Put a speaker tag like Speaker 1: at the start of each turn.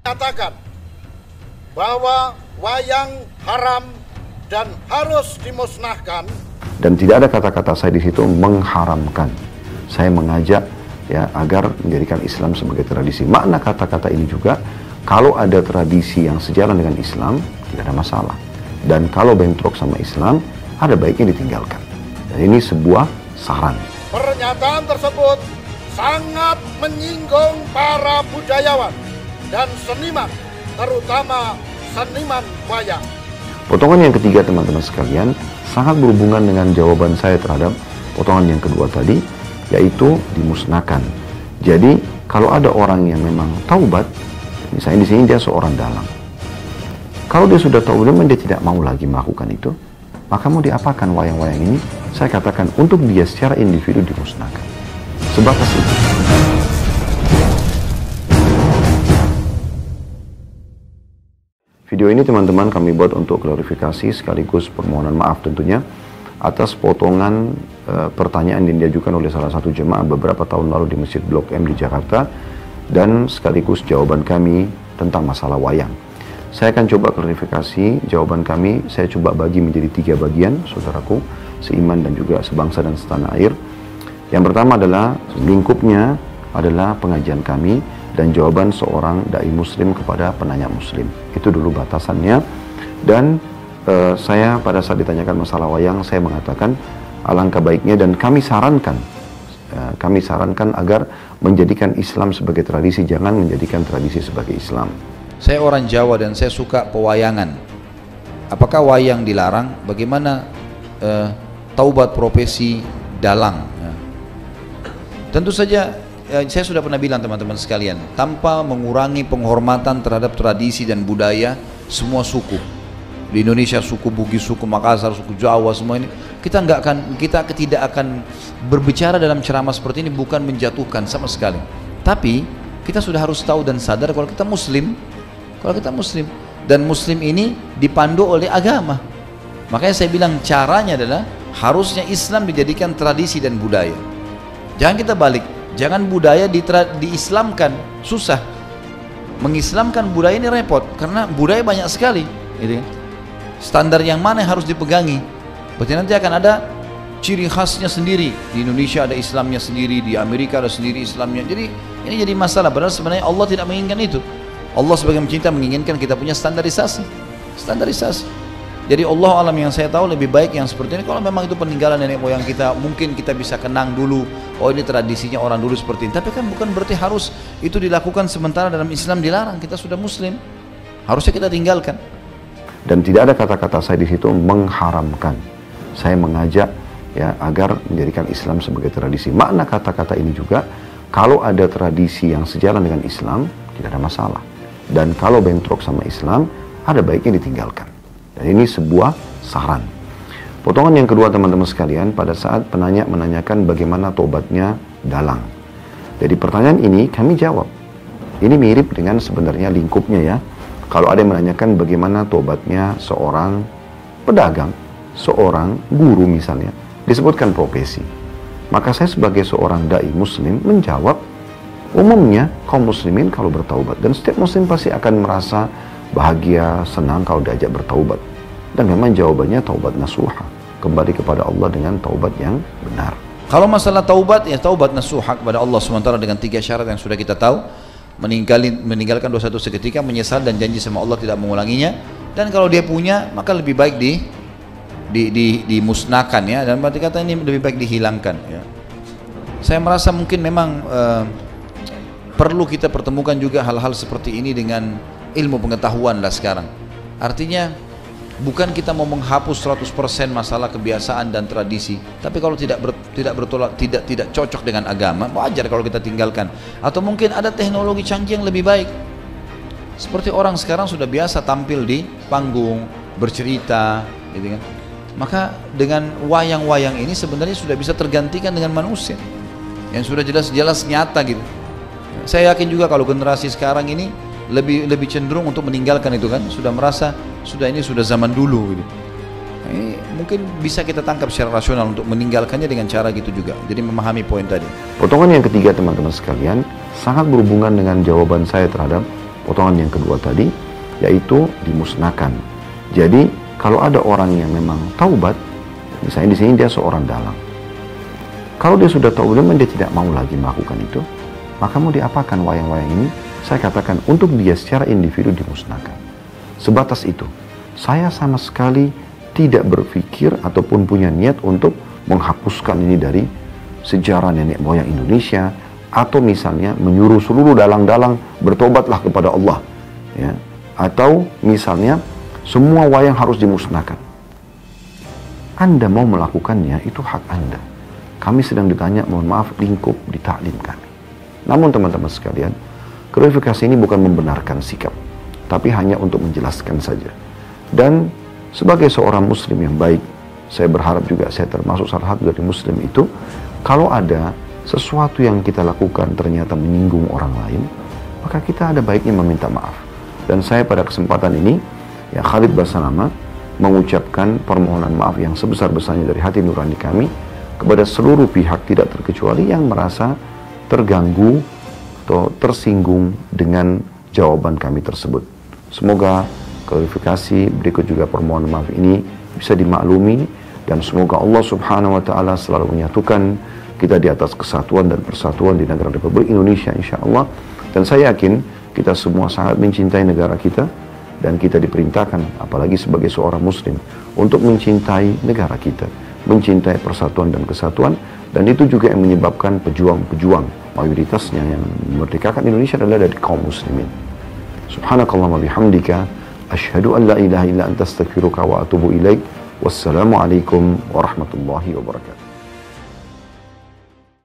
Speaker 1: Katakan bahwa wayang haram dan harus dimusnahkan.
Speaker 2: Dan tidak ada kata-kata saya di situ mengharamkan. Saya mengajak ya agar menjadikan Islam sebagai tradisi. Makna kata-kata ini juga, kalau ada tradisi yang sejalan dengan Islam, tidak ada masalah. Dan kalau bentrok sama Islam, ada baiknya ditinggalkan. Dan ini sebuah saran.
Speaker 1: Pernyataan tersebut sangat menyinggung para budayawan dan seniman, terutama seniman wayang.
Speaker 2: Potongan yang ketiga teman-teman sekalian, sangat berhubungan dengan jawaban saya terhadap potongan yang kedua tadi, yaitu dimusnahkan. Jadi kalau ada orang yang memang taubat, misalnya di sini dia seorang dalang, kalau dia sudah taubat dan dia tidak mau lagi melakukan itu, maka mau diapakan wayang-wayang ini? Saya katakan untuk dia secara individu dimusnahkan. Sebatas itu. Video ini teman-teman kami buat untuk klarifikasi sekaligus permohonan maaf tentunya atas potongan pertanyaan yang diajukan oleh salah satu jemaah beberapa tahun lalu di Masjid Blok M di Jakarta, dan sekaligus jawaban kami tentang masalah wayang. Saya akan coba klarifikasi jawaban kami, saya coba bagi menjadi 3 bagian, saudaraku, seiman dan juga sebangsa dan setanah air. Yang pertama adalah lingkupnya adalah pengajian kami dan jawaban seorang dai muslim kepada penanya muslim. Itu dulu batasannya. Dan saya pada saat ditanyakan masalah wayang, saya mengatakan alangkah baiknya dan kami sarankan agar menjadikan Islam sebagai tradisi, jangan menjadikan tradisi sebagai Islam.
Speaker 3: Saya orang Jawa dan saya suka pewayangan. Apakah wayang dilarang? Bagaimana taubat profesi dalang? Tentu saja saya sudah pernah bilang teman-teman sekalian, tanpa mengurangi penghormatan terhadap tradisi dan budaya semua suku di Indonesia, suku Bugis, suku Makassar, suku Jawa, semua ini kita tidak akan berbicara dalam ceramah seperti ini bukan menjatuhkan sama sekali. Tapi kita sudah harus tahu dan sadar kalau kita Muslim, dan Muslim ini dipandu oleh agama. Makanya saya bilang caranya adalah harusnya Islam dijadikan tradisi dan budaya. Jangan kita balik. Jangan budaya diislamkan, susah. Mengislamkan budaya ini repot, karena budaya banyak sekali. Gitu. Standar yang mana yang harus dipegangi? Berarti nanti akan ada ciri khasnya sendiri. Di Indonesia ada Islamnya sendiri, di Amerika ada sendiri Islamnya. Jadi ini jadi masalah. Padahal sebenarnya Allah tidak menginginkan itu. Allah sebagai pencinta menginginkan kita punya standarisasi. Jadi Allah alam yang saya tahu lebih baik yang seperti ini. Kalau memang itu peninggalan nenek moyang kita, mungkin kita bisa kenang dulu, oh ini tradisinya orang dulu seperti ini. Tapi kan bukan berarti harus itu dilakukan sementara dalam Islam dilarang. Kita sudah Muslim, harusnya kita tinggalkan.
Speaker 2: Dan tidak ada kata-kata saya di situ mengharamkan. Saya mengajak ya agar menjadikan Islam sebagai tradisi. Makna kata-kata ini juga, kalau ada tradisi yang sejalan dengan Islam, tidak ada masalah. Dan kalau bentrok sama Islam, ada baiknya ditinggalkan. Dan ini sebuah saran. Potongan yang kedua teman-teman sekalian, pada saat penanya menanyakan bagaimana tobatnya dalang. Jadi pertanyaan ini kami jawab. Ini mirip dengan sebenarnya lingkupnya ya. Kalau ada yang menanyakan bagaimana tobatnya seorang pedagang, seorang guru misalnya, disebutkan profesi. Maka saya sebagai seorang dai muslim menjawab, umumnya kaum muslimin kalau bertaubat, dan setiap muslim pasti akan merasa bahagia, senang kalau diajak bertaubat. Dan memang jawabannya taubat nasuha, kembali kepada Allah dengan taubat yang benar.
Speaker 3: Kalau masalah taubat, ya taubat nasuha kepada Allah SWT dengan 3 syarat yang sudah kita tahu. Meninggalkan dosa-dosa seketika, menyesal dan janji sama Allah tidak mengulanginya. Dan kalau dia punya, maka lebih baik dimusnahkan ya. Dan berarti kata ini lebih baik dihilangkan ya. Saya merasa mungkin memang perlu kita pertemukan juga hal-hal seperti ini dengan ilmu pengetahuan lah sekarang. Artinya bukan kita mau menghapus 100% masalah kebiasaan dan tradisi, tapi kalau tidak cocok dengan agama, wajar kalau kita tinggalkan. Atau mungkin ada teknologi canggih yang lebih baik. Seperti orang sekarang sudah biasa tampil di panggung, bercerita, gitu kan. Maka dengan wayang-wayang ini sebenarnya sudah bisa tergantikan dengan manusia yang sudah jelas-jelas nyata gitu. Saya yakin juga kalau generasi sekarang ini lebih cenderung untuk meninggalkan itu kan, sudah merasa ini sudah zaman dulu gitu. Ini mungkin bisa kita tangkap secara rasional untuk meninggalkannya dengan cara gitu juga. Jadi memahami poin tadi.
Speaker 2: Potongan yang ketiga teman-teman sekalian sangat berhubungan dengan jawaban saya terhadap potongan yang kedua tadi, yaitu dimusnahkan. Jadi kalau ada orang yang memang taubat, misalnya di sini dia seorang dalang, kalau dia sudah taubat dan dia tidak mau lagi melakukan itu, maka mau diapakan wayang-wayang ini? Saya katakan untuk dia secara individu dimusnahkan. Sebatas itu. Saya sama sekali tidak berpikir ataupun punya niat untuk menghapuskan ini dari sejarah nenek moyang Indonesia, atau misalnya menyuruh seluruh dalang-dalang bertobatlah kepada Allah, ya, atau misalnya semua wayang harus dimusnahkan. Anda mau melakukannya, itu hak Anda. Kami sedang ditanya, mohon maaf, lingkup di taklim kami. Namun teman-teman sekalian, klarifikasi ini bukan membenarkan sikap, tapi hanya untuk menjelaskan saja. Dan sebagai seorang muslim yang baik, saya berharap juga saya termasuk salah satu dari muslim itu, kalau ada sesuatu yang kita lakukan ternyata menyinggung orang lain, maka kita ada baiknya meminta maaf. Dan saya pada kesempatan ini, ya Khalid Basanama, mengucapkan permohonan maaf yang sebesar-besarnya dari hati nurani kami kepada seluruh pihak tidak terkecuali yang merasa terganggu atau tersinggung dengan jawaban kami tersebut. Semoga klarifikasi berikut juga permohonan maaf ini bisa dimaklumi, dan semoga Allah Subhanahu wa Ta'ala selalu menyatukan kita di atas kesatuan dan persatuan di negara Republik Indonesia insya Allah. Dan saya yakin kita semua sangat mencintai negara kita, dan kita diperintahkan apalagi sebagai seorang muslim untuk mencintai negara kita, mencintai persatuan dan kesatuan. Dan itu juga yang menyebabkan pejuang-pejuang mayoritasnya yang memerdekakan Indonesia adalah dari kaum muslimin. Subhanakallahumma bihamdika asyhadu an la ilaha illa anta astaghfiruka wa atubu ilaik. Wassalamualaikum warahmatullahi wabarakatuh.